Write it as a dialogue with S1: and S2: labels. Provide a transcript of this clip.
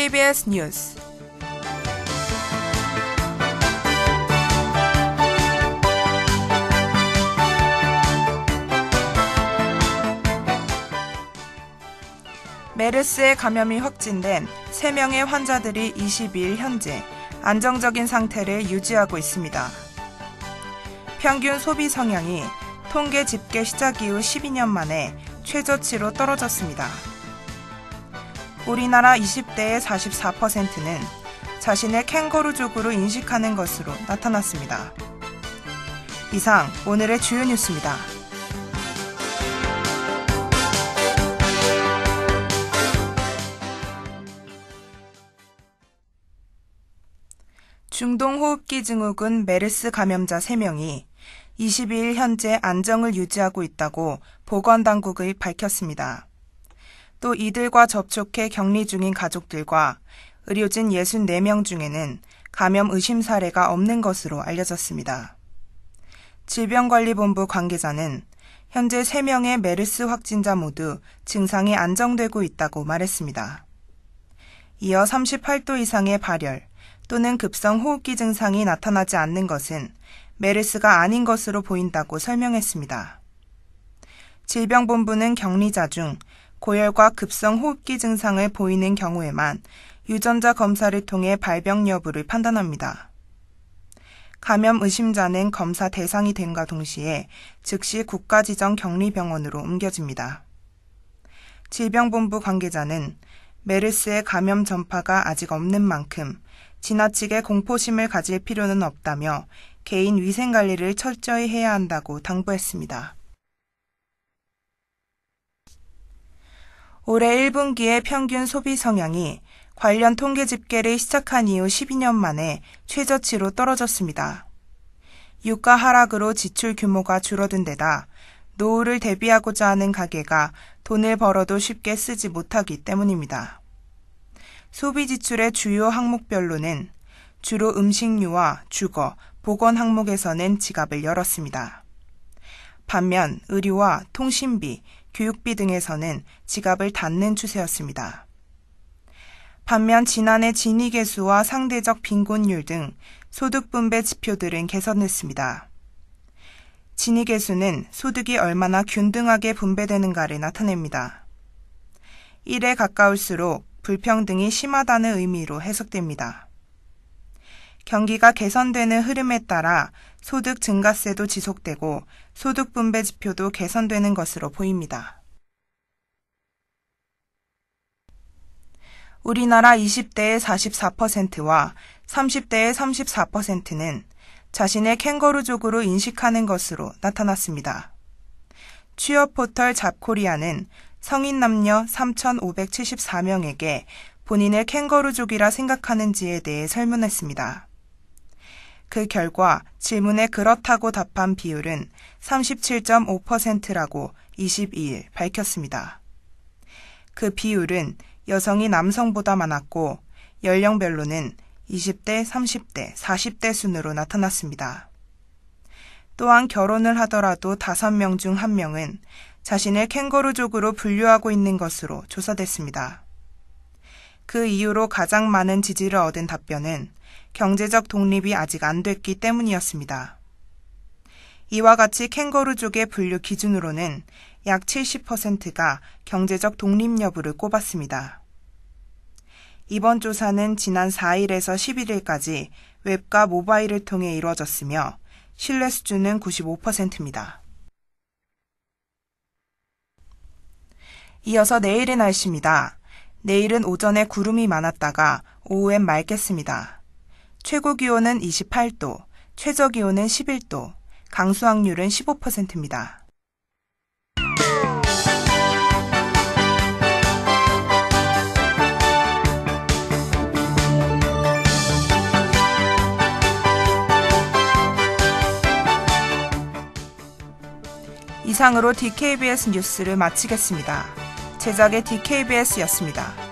S1: DKBS 뉴스 메르스에 감염이 확진된 3명의 환자들이 22일 현재 안정적인 상태를 유지하고 있습니다. 평균 소비 성향이 통계 집계 시작 이후 12년 만에 최저치로 떨어졌습니다. 우리나라 20대의 44%는 자신을 캥거루족으로 인식하는 것으로 나타났습니다. 이상 오늘의 주요 뉴스입니다. 중동호흡기 증후군 메르스 감염자 3명이 22일 현재 안정을 유지하고 있다고 보건당국이 밝혔습니다. 또 이들과 접촉해 격리 중인 가족들과 의료진 64명 중에는 감염 의심 사례가 없는 것으로 알려졌습니다. 질병관리본부 관계자는 현재 3명의 메르스 확진자 모두 증상이 안정되고 있다고 말했습니다. 이어 38도 이상의 발열 또는 급성 호흡기 증상이 나타나지 않는 것은 메르스가 아닌 것으로 보인다고 설명했습니다. 질병본부는 격리자 중 고열과 급성 호흡기 증상을 보이는 경우에만 유전자 검사를 통해 발병 여부를 판단합니다. 감염 의심자는 검사 대상이 됨과 동시에 즉시 국가지정 격리병원으로 옮겨집니다. 질병본부 관계자는 메르스의 감염 전파가 아직 없는 만큼 지나치게 공포심을 가질 필요는 없다며 개인 위생관리를 철저히 해야 한다고 당부했습니다. 올해 1분기의 평균 소비 성향이 관련 통계 집계를 시작한 이후 12년 만에 최저치로 떨어졌습니다. 유가 하락으로 지출 규모가 줄어든 데다 노후를 대비하고자 하는 가계가 돈을 벌어도 쉽게 쓰지 못하기 때문입니다. 소비 지출의 주요 항목별로는 주로 음식료와 주거, 보건 항목에서는 지갑을 열었습니다. 반면 의료와 통신비, 교육비 등에서는 지갑을 닫는 추세였습니다. 반면 지난해 진위계수와 상대적 빈곤율 등 소득분배 지표들은 개선했습니다. 진위계수는 소득이 얼마나 균등하게 분배되는가를 나타냅니다. 1에 가까울수록 불평등이 심하다는 의미로 해석됩니다. 경기가 개선되는 흐름에 따라 소득 증가세도 지속되고 소득 분배 지표도 개선되는 것으로 보입니다. 우리나라 20대의 44%와 30대의 34%는 자신을 캥거루족으로 인식하는 것으로 나타났습니다. 취업 포털 잡코리아는 성인 남녀 3,574명에게 본인을 캥거루족이라 생각하는지에 대해 설문했습니다. 그 결과 질문에 그렇다고 답한 비율은 37.5%라고 22일 밝혔습니다. 그 비율은 여성이 남성보다 많았고 연령별로는 20대, 30대, 40대 순으로 나타났습니다. 또한 결혼을 하더라도 5명 중 1명은 자신을 캥거루족으로 분류하고 있는 것으로 조사됐습니다. 그 이후로 가장 많은 지지를 얻은 답변은 경제적 독립이 아직 안 됐기 때문이었습니다. 이와 같이 캥거루족의 분류 기준으로는 약 70%가 경제적 독립 여부를 꼽았습니다. 이번 조사는 지난 4일에서 11일까지 웹과 모바일을 통해 이루어졌으며 신뢰 수준은 95%입니다. 이어서 내일의 날씨입니다. 내일은 오전에 구름이 많았다가 오후엔 맑겠습니다. 최고 기온은 28도, 최저 기온은 11도, 강수 확률은 15%입니다. 이상으로 DKBS 뉴스를 마치겠습니다. 제작의 DKBS였습니다.